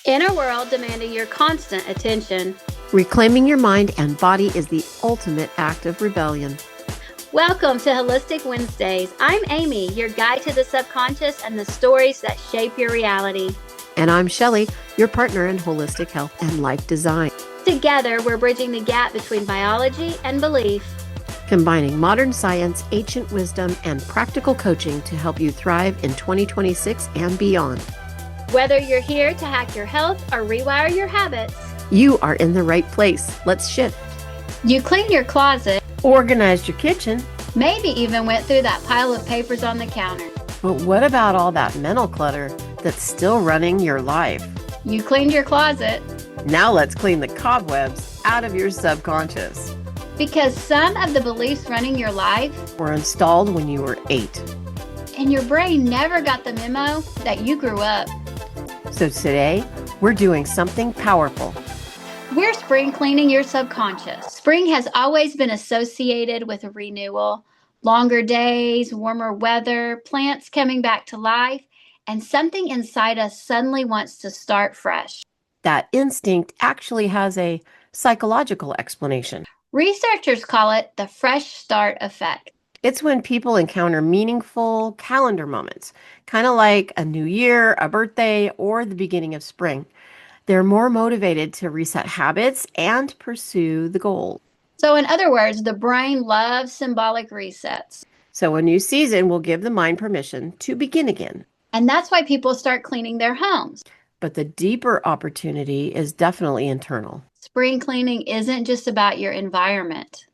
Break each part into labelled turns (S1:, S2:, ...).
S1: In a world demanding your constant attention,
S2: Reclaiming your mind and body is the ultimate act of rebellion.
S1: welcome to Wholistic Wednesdays. I'm Amy, your guide to the subconscious and the stories that shape your reality.
S2: And I'm Shelly, your partner in holistic health and life design.
S1: Together, we're bridging the gap between biology and belief,
S2: Combining modern science, ancient wisdom, and practical coaching to help you thrive in 2026 and beyond.
S1: Whether you're here to hack your health or rewire your habits,
S2: You are in the right place. Let's shift.
S1: you clean your closet,
S2: Organized your kitchen.
S1: maybe even went through that pile of papers on the counter.
S2: But what about all that mental clutter that's still running your life?
S1: You cleaned your closet
S2: Now let's clean the cobwebs out of your subconscious.
S1: because some of the beliefs running your life
S2: Were installed when you were 8.
S1: and your brain never got the memo that you grew up.
S2: So today, we're doing something powerful.
S1: We're spring cleaning your subconscious. Spring has always been associated with renewal, longer days, warmer weather, plants coming back to life, and something inside us suddenly wants to start fresh.
S2: That instinct actually has a psychological explanation.
S1: Researchers call it the fresh start effect.
S2: It's when people encounter meaningful calendar moments, kind of like a new year, a birthday, or the beginning of spring. They're more motivated to reset habits and pursue the goal.
S1: So, in other words, the brain loves symbolic resets.
S2: So a new season will give the mind permission to begin again.
S1: And that's why people start cleaning their homes.
S2: But the deeper opportunity is definitely internal.
S1: Spring cleaning isn't just about your environment.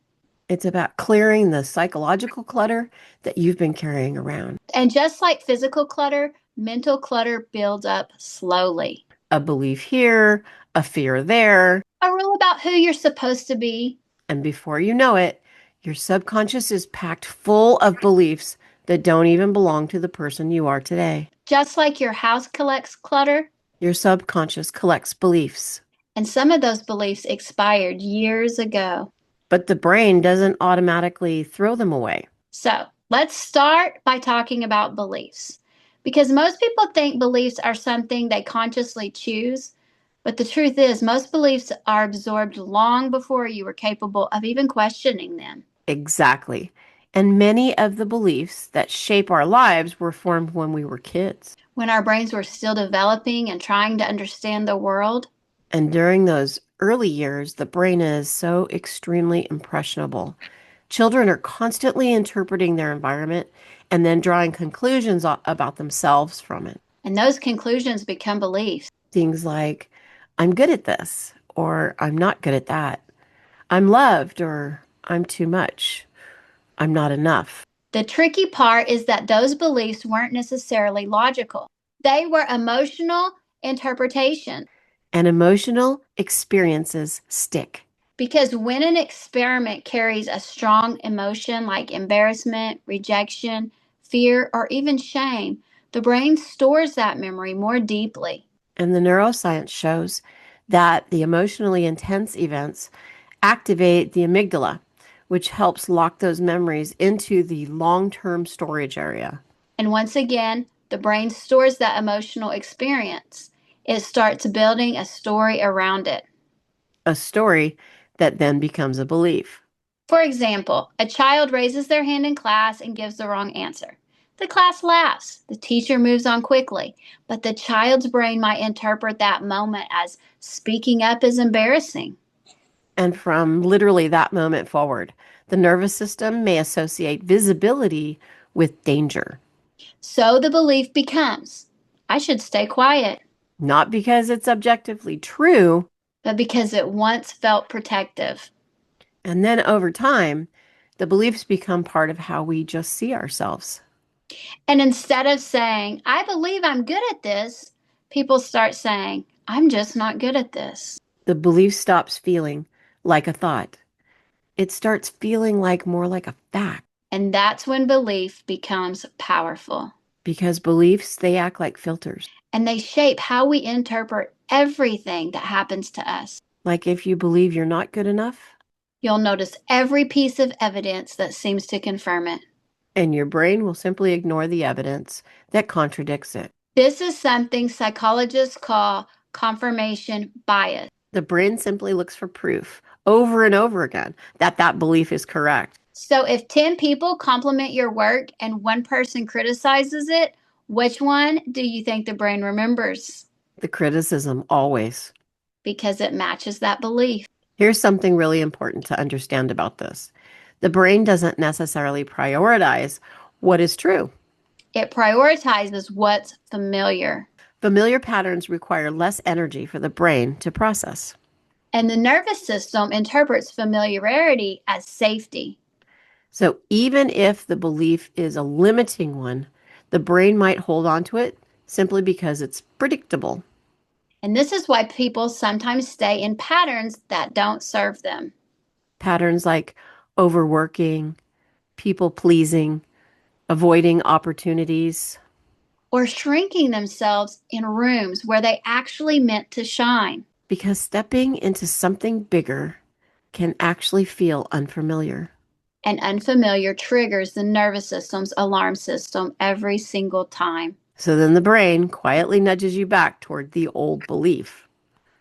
S2: It's about clearing the psychological clutter that you've been carrying around.
S1: And just like physical clutter, mental clutter builds up slowly.
S2: A belief here, a fear there,
S1: A rule about who you're supposed to be.
S2: and before you know it, your subconscious is packed full of beliefs that don't even belong to the person you are today.
S1: Just like your house collects clutter,
S2: Your subconscious collects beliefs,
S1: and some of those beliefs expired years ago.
S2: but the brain doesn't automatically throw them away.
S1: So let's start by talking about beliefs. Because most people think beliefs are something they consciously choose, but the truth is, most beliefs are absorbed long before you were capable of even questioning them.
S2: Exactly. And many of the beliefs that shape our lives were formed when we were kids.
S1: When our brains were still developing and trying to understand the world,
S2: And during those early years, the brain is so extremely impressionable. Children are constantly interpreting their environment and then drawing conclusions about themselves from it.
S1: and those conclusions become beliefs.
S2: Things like, I'm good at this, or I'm not good at that. I'm loved, or I'm too much. I'm not enough.
S1: The tricky part is that those beliefs weren't necessarily logical. They were emotional interpretation.
S2: And emotional experiences stick.
S1: Because when an experiment carries a strong emotion like embarrassment, rejection, fear, or even shame, the brain stores that memory more deeply.
S2: And the neuroscience shows that the emotionally intense events activate the amygdala, which helps lock those memories into the long-term storage area.
S1: And once again, the brain stores that emotional experience. It starts building a story around it.
S2: A story that then becomes a belief.
S1: For example, a child raises their hand in class and gives the wrong answer. The class laughs. The teacher moves on quickly, but the child's brain might interpret that moment as speaking up is embarrassing.
S2: And from literally that moment forward, the nervous system may associate visibility with danger.
S1: So the belief becomes, I should stay quiet,
S2: Not because it's objectively true,
S1: but because it once felt protective.
S2: and then over time, the beliefs become part of how we just see ourselves.
S1: And instead of saying, I believe I'm good at this, people start saying, I'm just not good at this.
S2: The belief stops feeling like a thought. It starts feeling more like a fact.
S1: And that's when belief becomes powerful.
S2: Because beliefs, they act like filters.
S1: And they shape how we interpret everything that happens to us.
S2: Like if you believe you're not good enough,
S1: You'll notice every piece of evidence that seems to confirm it.
S2: and your brain will simply ignore the evidence that contradicts it.
S1: This is something psychologists call confirmation bias.
S2: The brain simply looks for proof over and over again that that belief is correct.
S1: So if 10 people compliment your work and one person criticizes it, which one do you think the brain remembers?
S2: The criticism always.
S1: Because it matches that belief.
S2: Here's something really important to understand about this. The brain doesn't necessarily prioritize what is true.
S1: It prioritizes what's familiar.
S2: Familiar patterns require less energy for the brain to process.
S1: And the nervous system interprets familiarity as safety.
S2: So even if the belief is a limiting one, the brain might hold on to it simply because it's predictable.
S1: And this is why people sometimes stay in patterns that don't serve them.
S2: Patterns like overworking, people pleasing, avoiding opportunities,
S1: Or shrinking themselves in rooms where they actually meant to shine.
S2: because stepping into something bigger can actually feel unfamiliar.
S1: And unfamiliar triggers the nervous system's alarm system every single time.
S2: So then the brain quietly nudges you back toward the old belief,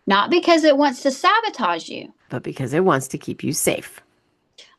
S1: Not because it wants to sabotage you.
S2: but because it wants to keep you safe.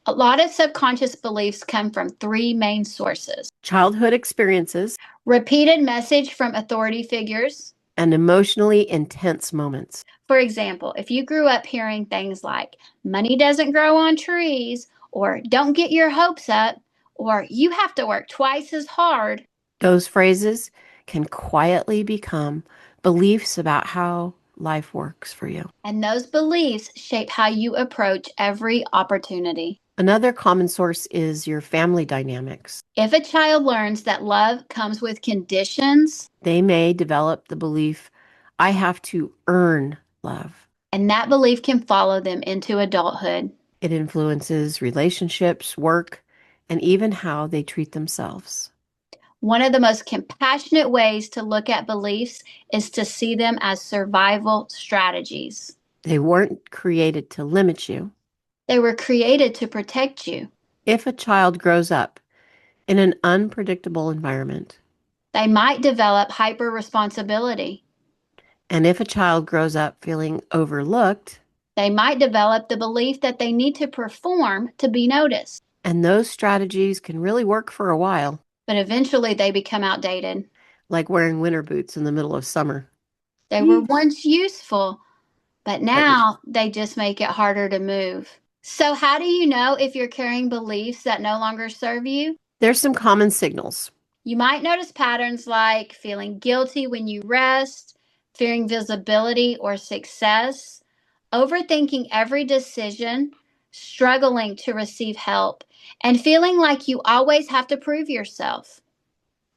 S1: A lot of subconscious beliefs come from three main sources:
S2: Childhood experiences
S1: repeated message from authority figures.
S2: and emotionally intense moments.
S1: For example, if you grew up hearing things like money doesn't grow on trees, or don't get your hopes up, or you have to work twice as hard,
S2: Those phrases can quietly become beliefs about how life works for you.
S1: and those beliefs shape how you approach every opportunity.
S2: Another common source is your family dynamics.
S1: If a child learns that love comes with conditions,
S2: They may develop the belief, I have to earn love.
S1: and that belief can follow them into adulthood.
S2: It influences relationships, work, and even how they treat themselves.
S1: One of the most compassionate ways to look at beliefs is to see them as survival strategies.
S2: They weren't created to limit you.
S1: They were created to protect you.
S2: If a child grows up in an unpredictable environment,
S1: They might develop hyper responsibility.
S2: and if a child grows up feeling overlooked,
S1: They might develop the belief that they need to perform to be noticed,
S2: and those strategies can really work for a while,
S1: but eventually they become outdated.
S2: like wearing winter boots in the middle of summer.
S1: They were once useful, but
S2: But
S1: now they just make it harder to move. So, how do you know if you're carrying beliefs that no longer serve you?
S2: there's some common signals.
S1: You might notice patterns like feeling guilty when you rest, fearing visibility or success, overthinking every decision, struggling to receive help, and feeling like you always have to prove yourself.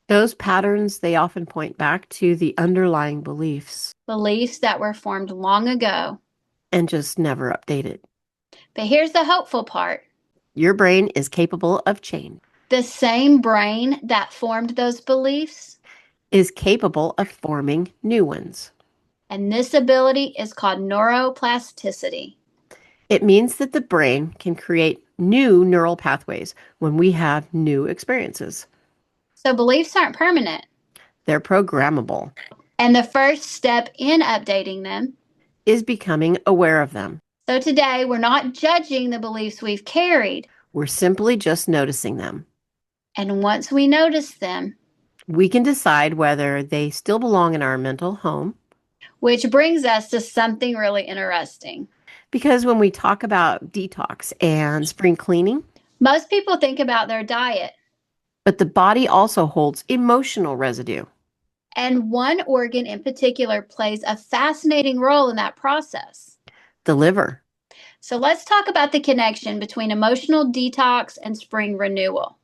S2: Those patterns, they often point back to the underlying beliefs
S1: Beliefs that were formed long ago.
S2: and just never updated.
S1: But here's the hopeful part:
S2: Your brain is capable of change,
S1: the same brain that formed those beliefs,
S2: is capable of forming new ones.
S1: and this ability is called neuroplasticity.
S2: It means that the brain can create new neural pathways when we have new experiences.
S1: So beliefs aren't permanent.
S2: They're programmable,
S1: And the first step in updating them.
S2: is becoming aware of them.
S1: So today, we're not judging the beliefs we've carried.
S2: We're simply just noticing them.
S1: And once we notice them,
S2: We can decide whether they still belong in our mental home.
S1: which brings us to something really interesting.
S2: Because when we talk about detox and spring cleaning,
S1: Most people think about their diet,
S2: but the body also holds emotional residue.
S1: and one organ in particular plays a fascinating role in that process.
S2: The liver.
S1: So let's talk about the connection between emotional detox and spring renewal.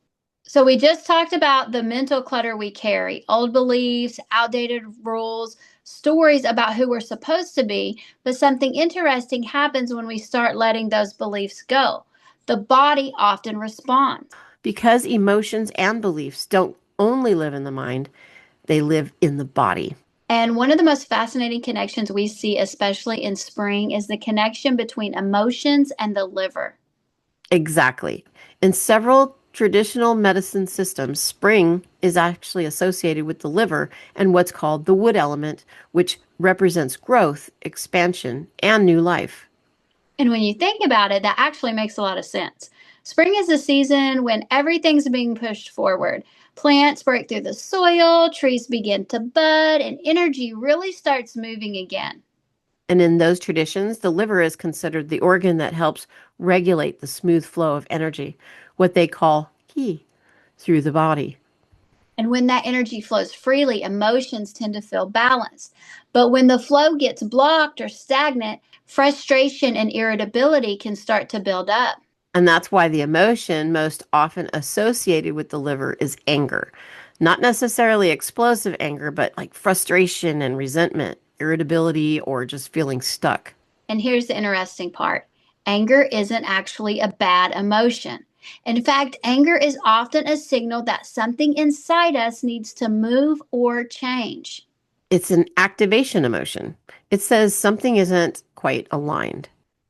S1: So we just talked about the mental clutter we carry: old beliefs, outdated rules, stories about who we're supposed to be. But something interesting happens when we start letting those beliefs go. The body often responds.
S2: Because emotions and beliefs don't only live in the mind, they live in the body.
S1: And one of the most fascinating connections we see, especially in spring, is the connection between emotions and the liver.
S2: Exactly. In several traditional medicine systems, spring is actually associated with the liver and what's called the wood element, which represents growth, expansion, and new life.
S1: And when you think about it, that actually makes a lot of sense. Spring is a season when everything's being pushed forward. Plants break through the soil, trees begin to bud, and energy really starts moving again.
S2: And in those traditions, the liver is considered the organ that helps regulate the smooth flow of energy, what they call ki, through the body.
S1: And when that energy flows freely, emotions tend to feel balanced. But when the flow gets blocked or stagnant, frustration and irritability can start to build up.
S2: And that's why the emotion most often associated with the liver is anger. Not necessarily explosive anger, but like frustration and resentment, irritability, or just feeling stuck.
S1: And here's the interesting part: anger isn't actually a bad emotion. In fact, anger is often a signal that something inside us needs to move or change.
S2: It's an activation emotion. It says something isn't quite aligned.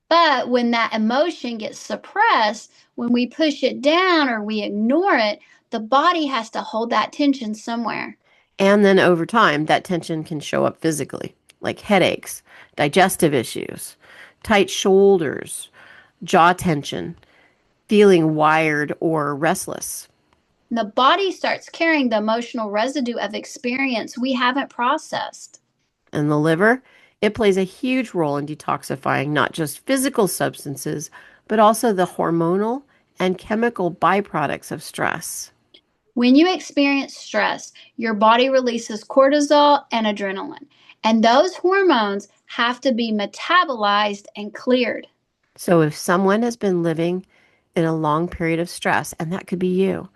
S1: But when that emotion gets suppressed, when we push it down or we ignore it, the body has to hold that tension somewhere.
S2: And then over time, that tension can show up physically, like headaches, digestive issues, tight shoulders, jaw tension, feeling wired or restless.
S1: The body starts carrying the emotional residue of experience we haven't processed.
S2: And the liver, it plays a huge role in detoxifying not just physical substances, but also the hormonal and chemical byproducts of stress.
S1: When you experience stress, your body releases cortisol and adrenaline, and those hormones have to be metabolized and cleared.
S2: So if someone has been living in a long period of stress, and that could be you,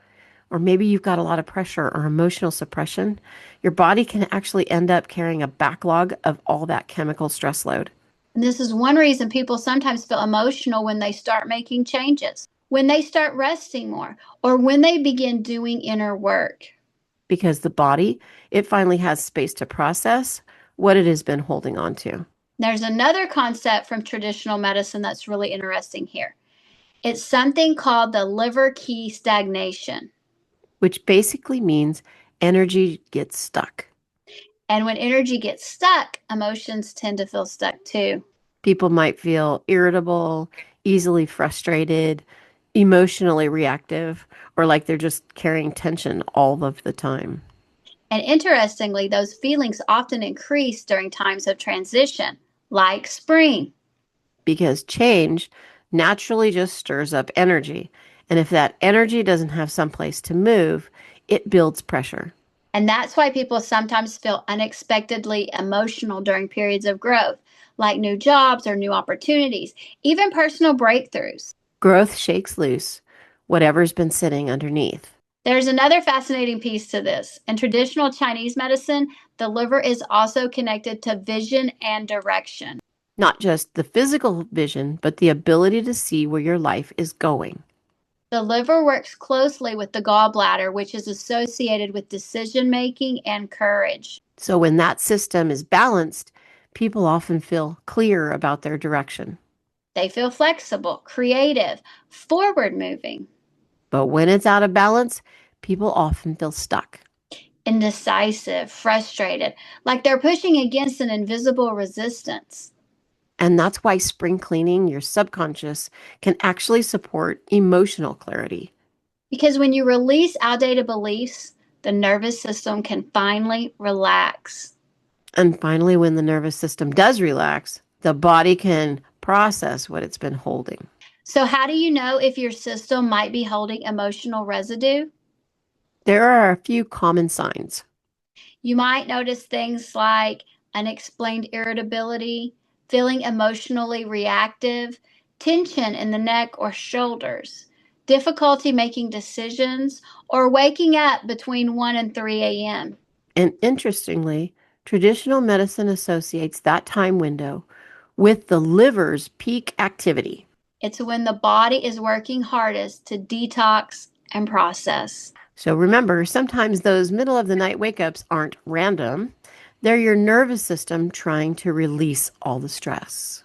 S2: or maybe you've got a lot of pressure or emotional suppression, your body can actually end up carrying a backlog of all that chemical stress load.
S1: And this is one reason people sometimes feel emotional when they start making changes, when they start resting more, or when they begin doing inner work.
S2: Because the body, it finally has space to process what it has been holding on to.
S1: There's another concept from traditional medicine that's really interesting here. It's something called the liver key stagnation.
S2: Which basically means energy gets stuck.
S1: And when energy gets stuck, emotions tend to feel stuck too.
S2: People might feel irritable, easily frustrated, emotionally reactive, or like they're just carrying tension all of the time.
S1: And interestingly, those feelings often increase during times of transition, like spring.
S2: Because change naturally just stirs up energy. And if that energy doesn't have someplace to move, it builds pressure.
S1: And that's why people sometimes feel unexpectedly emotional during periods of growth, like new jobs or new opportunities, even personal breakthroughs.
S2: Growth shakes loose whatever's been sitting underneath.
S1: There's another fascinating piece to this. In traditional Chinese medicine, the liver is also connected to vision and direction.
S2: Not just the physical vision, but the ability to see where your life is going.
S1: The liver works closely with the gallbladder, which is associated with decision making and courage.
S2: So when that system is balanced, people often feel clear about their direction.
S1: They feel flexible, creative, forward moving,
S2: But when it's out of balance, people often feel stuck.
S1: indecisive, frustrated, like they're pushing against an invisible resistance.
S2: And that's why spring cleaning your subconscious can actually support emotional clarity.
S1: Because when you release outdated beliefs, the nervous system can finally relax.
S2: And finally, when the nervous system does relax, the body can process what it's been holding.
S1: So, how do you know if your system might be holding emotional residue?
S2: There are a few common signs.
S1: You might notice things like unexplained irritability, feeling emotionally reactive, tension in the neck or shoulders, difficulty making decisions, or waking up between 1 and 3 a.m.
S2: And interestingly, traditional medicine associates that time window with the liver's peak activity.
S1: It's when the body is working hardest to detox and process.
S2: So remember, sometimes those middle of the night wake ups aren't random. They're your nervous system trying to release all the stress.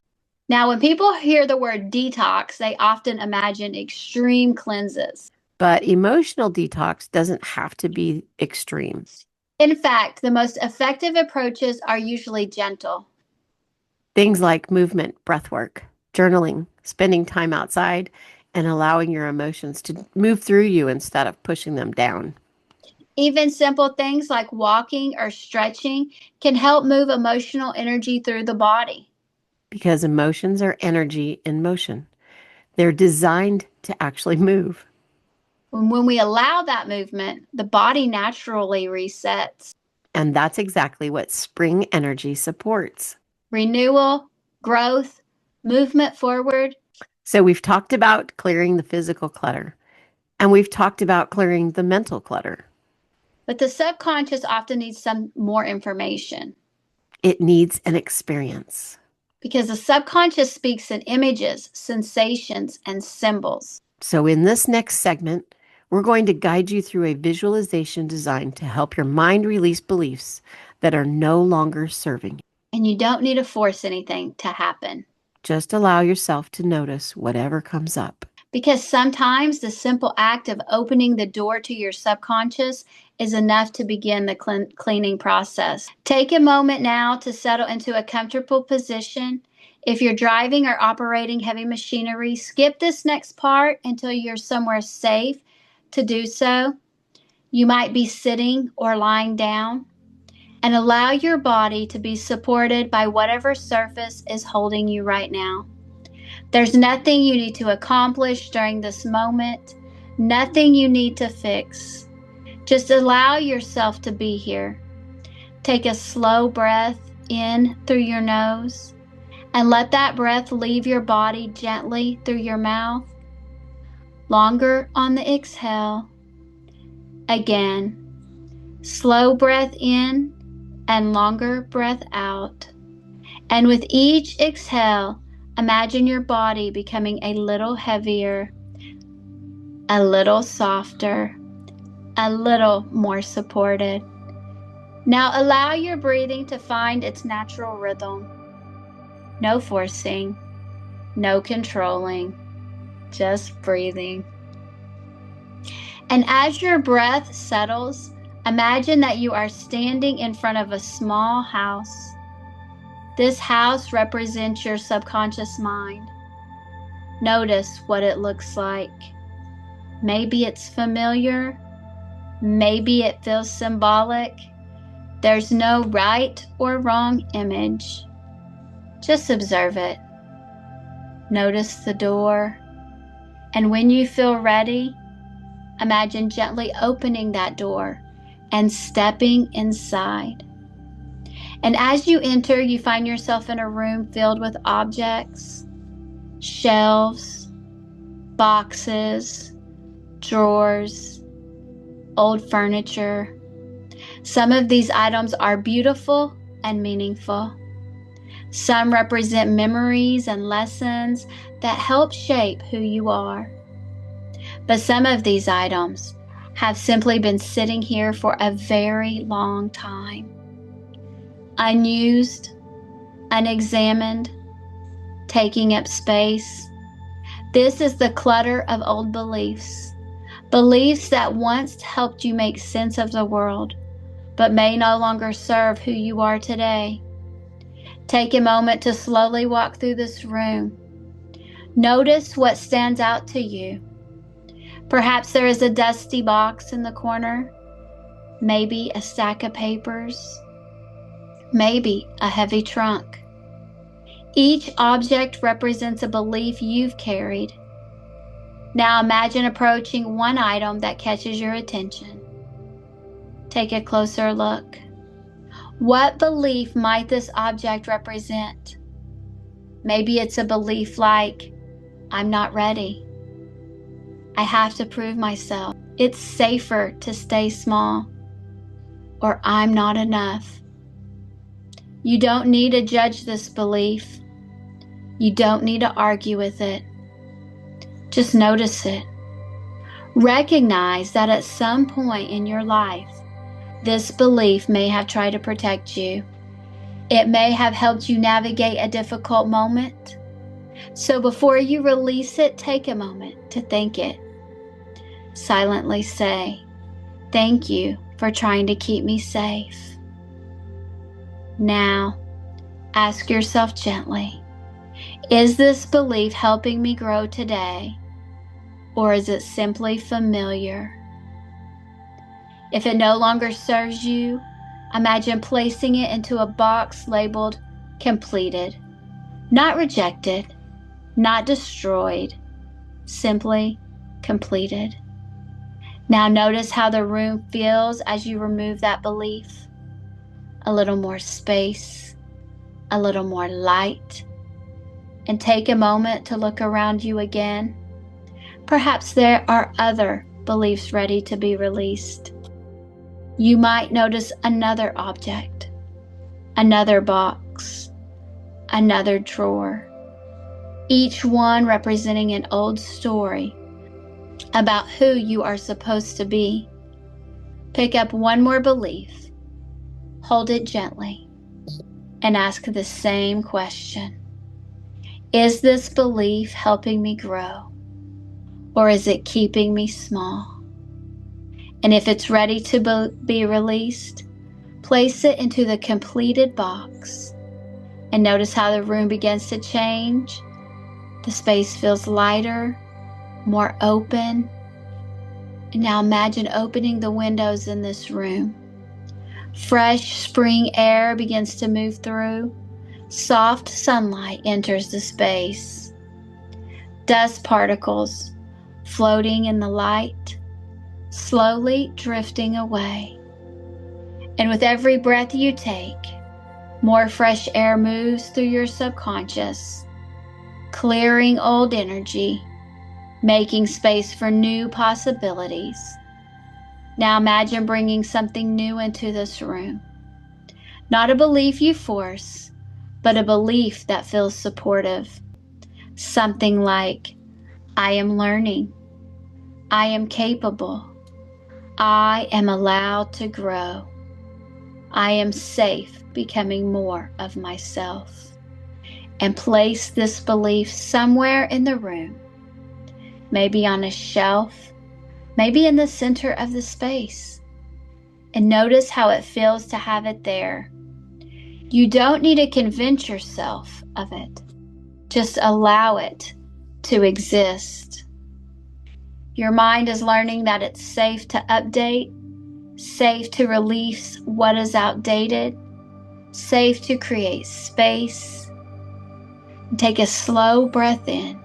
S1: Now, when people hear the word detox, they often imagine extreme cleanses.
S2: But emotional detox doesn't have to be extreme.
S1: In fact, the most effective approaches are usually gentle.
S2: Things like movement, breath work, journaling, spending time outside, and allowing your emotions to move through you instead of pushing them down.
S1: Even simple things like walking or stretching can help move emotional energy through the body.
S2: Because emotions are energy in motion. They're designed to actually move.
S1: When we allow that movement, the body naturally resets.
S2: And that's exactly what spring energy supports.
S1: Renewal, growth, movement forward.
S2: So we've talked about clearing the physical clutter, and we've talked about clearing the mental clutter.
S1: But the subconscious often needs some more information
S2: It needs an experience.
S1: because the subconscious speaks in images, sensations, and symbols.
S2: So in this next segment, we're going to guide you through a visualization designed to help your mind release beliefs that are no longer serving you.
S1: And you don't need to force anything to happen.
S2: Just allow yourself to notice whatever comes up.
S1: Because sometimes the simple act of opening the door to your subconscious is enough to begin the cleaning process. Take a moment now to settle into a comfortable position. If you're driving or operating heavy machinery, skip this next part until you're somewhere safe to do so. You might be sitting or lying down, and allow your body to be supported by whatever surface is holding you right now. There's nothing you need to accomplish during this moment, nothing you need to fix. Just allow yourself to be here. Take a slow breath in through your nose and let that breath leave your body gently through your mouth. Longer on the exhale. Again, slow breath in and longer breath out. And with each exhale, imagine your body becoming a little heavier, a little softer, a little more supported. Now allow your breathing to find its natural rhythm. No forcing, no controlling, just breathing. And as your breath settles, imagine that you are standing in front of a small house. This house represents your subconscious mind. Notice what it looks like. Maybe it's familiar. Maybe it feels symbolic. There's no right or wrong image. Just observe it. Notice the door. And when you feel ready, imagine gently opening that door and stepping inside. And as you enter, you find yourself in a room filled with objects, shelves, boxes, drawers, old furniture. Some of these items are beautiful and meaningful. Some represent memories and lessons that help shape who you are. But some of these items have simply been sitting here for a very long time. Unused, unexamined, taking up space. This is the clutter of old beliefs. Beliefs that once helped you make sense of the world, but may no longer serve who you are today. Take a moment to slowly walk through this room. Notice what stands out to you. Perhaps there is a dusty box in the corner, maybe a stack of papers, maybe a heavy trunk. Each object represents a belief you've carried. Now imagine approaching one item that catches your attention. Take a closer look. What belief might this object represent? Maybe it's a belief like, I'm not ready. I have to prove myself. It's safer to stay small. Or I'm not enough. You don't need to judge this belief. You don't need to argue with it. Just notice it. Recognize that at some point in your life, this belief may have tried to protect you. It may have helped you navigate a difficult moment. So before you release it, take a moment to thank it. Silently say, thank you for trying to keep me safe. Now, ask yourself gently, is this belief helping me grow today, or is it simply familiar? If it no longer serves you, imagine placing it into a box labeled completed, not rejected, not destroyed, simply completed. Now notice how the room feels as you remove that belief. A little more space, a little more light, and take a moment to look around you again. Perhaps there are other beliefs ready to be released. You might notice another object, another box, another drawer, each one representing an old story about who you are supposed to be. Pick up one more belief, hold it gently, and ask the same question. Is this belief helping me grow, or is it keeping me small? And if it's ready to be released, place it into the completed box and notice how the room begins to change. The space feels lighter, more open. And now imagine opening the windows in this room. Fresh spring air begins to move through. Soft sunlight enters the space. Dust particles floating in the light, slowly drifting away. And with every breath you take, more fresh air moves through your subconscious, clearing old energy, making space for new possibilities. Now imagine bringing something new into this room. Not a belief you force, but a belief that feels supportive. Something like, I am learning. I am capable. I am allowed to grow. I am safe becoming more of myself. And place this belief somewhere in the room, maybe on a shelf, maybe in the center of the space. And notice how it feels to have it there. You don't need to convince yourself of it. Just allow it to exist. Your mind is learning that it's safe to update, safe to release what is outdated, safe to create space. Take a slow breath in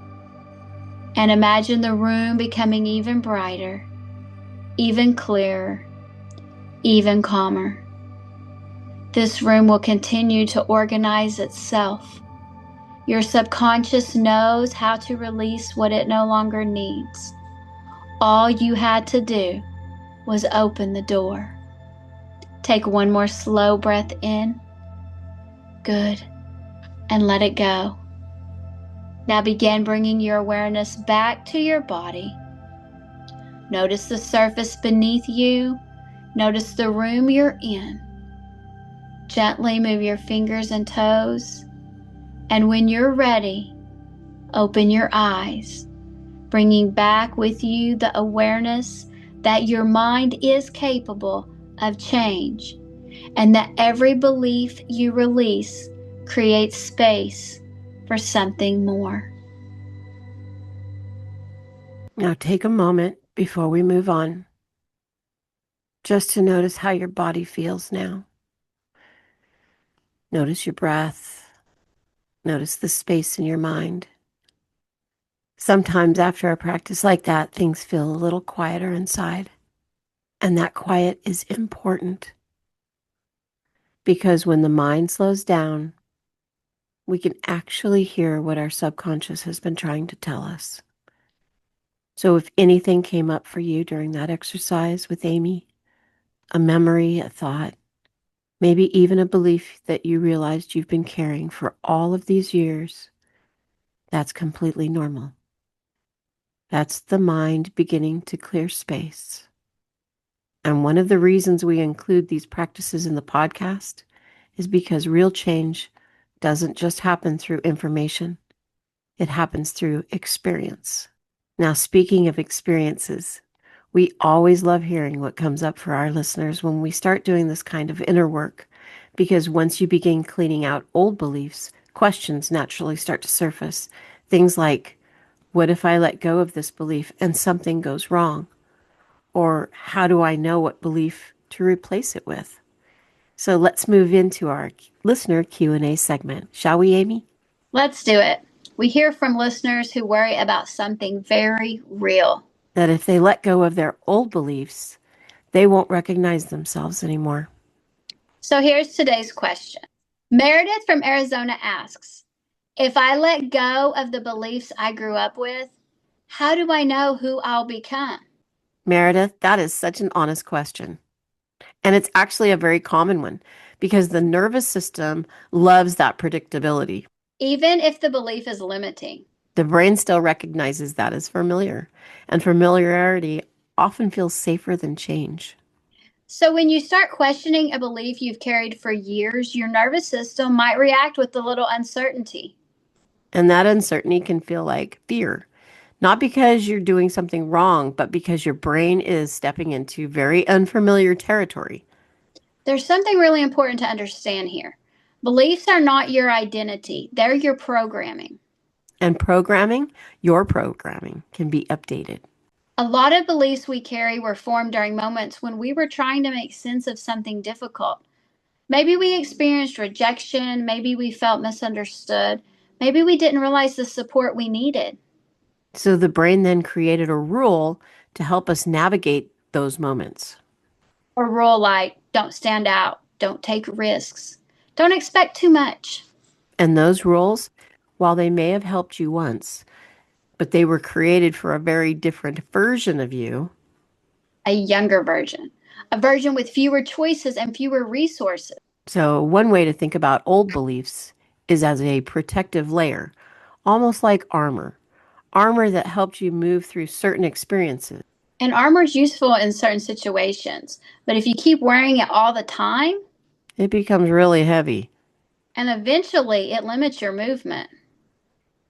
S1: and imagine the room becoming even brighter, even clearer, even calmer. This room will continue to organize itself. Your subconscious knows how to release what it no longer needs. All you had to do was open the door. Take one more slow breath in. Good. And let it go. Now begin bringing your awareness back to your body. Notice the surface beneath you. Notice the room you're in. Gently move your fingers and toes. And when you're ready, open your eyes, bringing back with you the awareness that your mind is capable of change and that every belief you release creates space for something more.
S2: Now take a moment before we move on, just to notice how your body feels now. Notice your breath. Notice the space in your mind. Sometimes after a practice like that, things feel a little quieter inside. And that quiet is important because when the mind slows down, we can actually hear what our subconscious has been trying to tell us. So if anything came up for you during that exercise with Amy, a memory, a thought, maybe even a belief that you realized you've been carrying for all of these years, that's completely normal. That's the mind beginning to clear space. And one of the reasons we include these practices in the podcast is because real change doesn't just happen through information. It happens through experience. Now, speaking of experiences, We always love hearing what comes up for our listeners when we start doing this kind of inner work, because once you begin cleaning out old beliefs, questions naturally start to surface. Things like, what if I let go of this belief and something goes wrong? Or how do I know what belief to replace it with? So let's move into our listener Q&A segment. Shall we, Amy?
S1: Let's do it. We hear from listeners who worry about something very real.
S2: That if they let go of their old beliefs, they won't recognize themselves anymore.
S1: So here's today's question. Meredith from Arizona asks, if I let go of the beliefs I grew up with, how do I know who I'll become?
S2: Meredith, that is such an honest question. And it's actually a very common one because the nervous system loves that predictability.
S1: Even if the belief is limiting.
S2: The brain still recognizes that as familiar, and familiarity often feels safer than change.
S1: So when you start questioning a belief you've carried for years, your nervous system might react with a little uncertainty.
S2: And that uncertainty can feel like fear, not because you're doing something wrong, but because your brain is stepping into very unfamiliar territory.
S1: There's something really important to understand here. Beliefs are not your identity, they're your programming.
S2: And programming, your programming, can be updated.
S1: A lot of beliefs we carry were formed during moments when we were trying to make sense of something difficult. Maybe we experienced rejection, maybe we felt misunderstood, maybe we didn't realize the support we needed.
S2: So the brain then created a rule to help us navigate those moments.
S1: A rule like don't stand out, don't take risks, don't expect too much.
S2: And those rules, while they may have helped you once, but they were created for a very different version of you.
S1: A younger version, a version with fewer choices and fewer resources.
S2: So, one way to think about old beliefs is as a protective layer, almost like armor. Armor that helped you move through certain experiences.
S1: And armor is useful in certain situations, but if you keep wearing it all the time,
S2: It becomes really heavy.
S1: and eventually it limits your movement.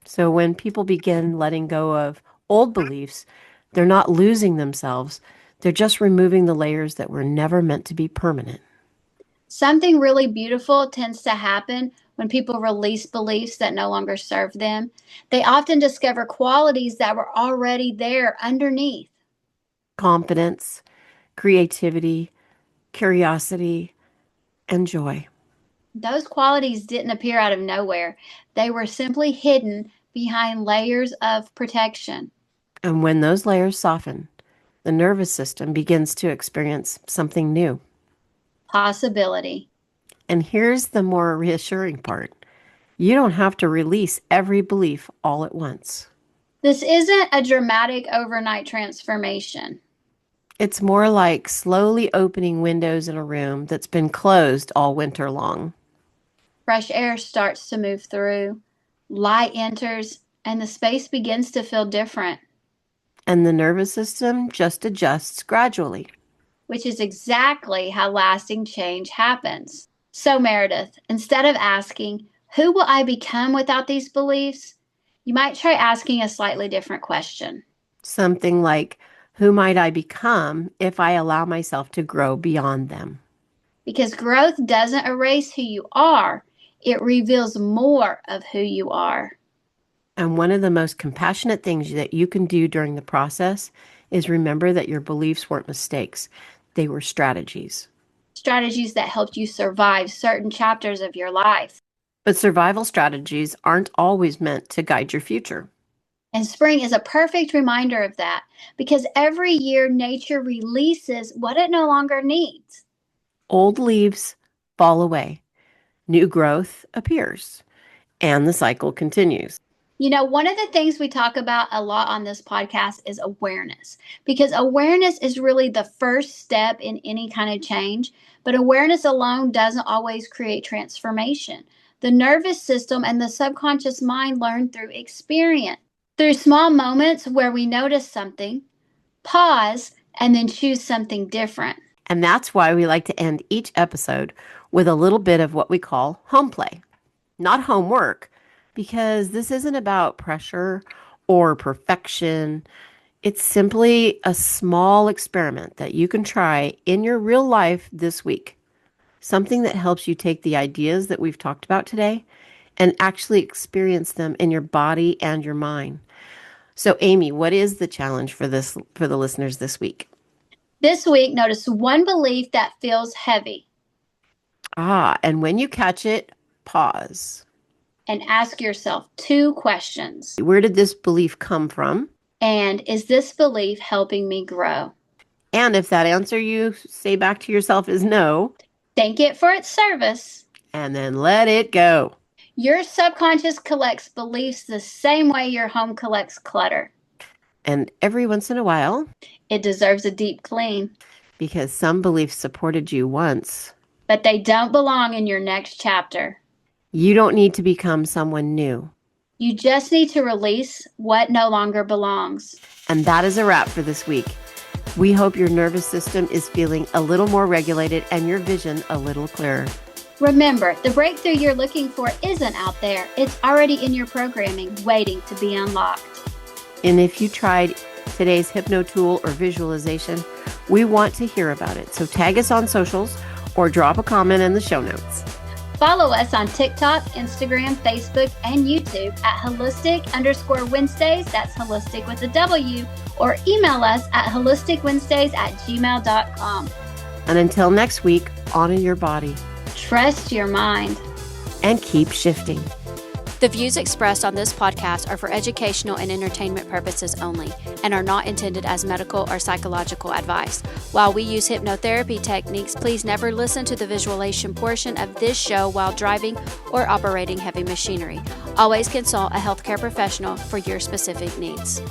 S2: So, when people begin letting go of old beliefs, they're not losing themselves, they're just removing the layers that were never meant to be permanent.
S1: Something really beautiful tends to happen when people release beliefs that no longer serve them. They often discover qualities that were already there underneath.
S2: Confidence, creativity, curiosity, and joy.
S1: Those qualities didn't appear out of nowhere, they were simply hidden behind layers of protection.
S2: And when those layers soften, the nervous system begins to experience something new.
S1: Possibility.
S2: And here's the more reassuring part: you don't have to release every belief all at once.
S1: This isn't a dramatic overnight transformation.
S2: It's more like slowly opening windows in a room that's been closed all winter long.
S1: Fresh air starts to move through, light enters, and the space begins to feel different,
S2: And the nervous system just adjusts gradually.
S1: which is exactly how lasting change happens. So, Meredith, instead of asking, who will I become without these beliefs? You might try asking a slightly different question.
S2: Something like, who might I become if I allow myself to grow beyond them?
S1: Because growth doesn't erase who you are, it reveals more of who you are.
S2: And one of the most compassionate things that you can do during the process is remember that your beliefs weren't mistakes, they were strategies.
S1: Strategies that helped you survive certain chapters of your life.
S2: But survival strategies aren't always meant to guide your future.
S1: And spring is a perfect reminder of that because every year nature releases what it no longer needs.
S2: Old leaves fall away, new growth appears, and the cycle continues.
S1: You know, one of the things we talk about a lot on this podcast is awareness, because awareness is really the first step in any kind of change. But awareness alone doesn't always create transformation. The nervous system and the subconscious mind learn through experience, through small moments where we notice something, pause, and then choose something different.
S2: And that's why we like to end each episode with a little bit of what we call home play, not homework, because this isn't about pressure or perfection. It's simply a small experiment that you can try in your real life this week. Something that helps you take the ideas that we've talked about today and actually experience them in your body and your mind. So, Amy, what is the challenge for the listeners this week?
S1: This week, notice one belief that feels heavy
S2: And when you catch it, pause.
S1: and ask yourself 2 questions.
S2: Where did this belief come from?
S1: And is this belief helping me grow?
S2: And if that answer you say back to yourself is no,
S1: thank it for its service.
S2: And then let it go.
S1: Your subconscious collects beliefs the same way your home collects clutter.
S2: And every once in a while,
S1: it deserves a deep clean.
S2: Because some beliefs supported you once,
S1: but they don't belong in your next chapter.
S2: You don't need to become someone new.
S1: You just need to release what no longer belongs.
S2: And that is a wrap for this week. We hope your nervous system is feeling a little more regulated and your vision a little clearer.
S1: Remember, the breakthrough you're looking for isn't out there. It's already in your programming, waiting to be unlocked.
S2: And if you tried today's hypno tool or visualization, we want to hear about it. So tag us on socials or drop a comment in the show notes.
S1: Follow us on TikTok, Instagram, Facebook, and YouTube at Wholistic_Wednesdays. That's holistic with a W. Or email us at holisticwednesdays@gmail.com.
S2: And until next week, honor your body.
S1: Trust your mind.
S2: And keep shifting.
S3: The views expressed on this podcast are for educational and entertainment purposes only and are not intended as medical or psychological advice. While we use hypnotherapy techniques, please never listen to the visualization portion of this show while driving or operating heavy machinery. Always consult a healthcare professional for your specific needs.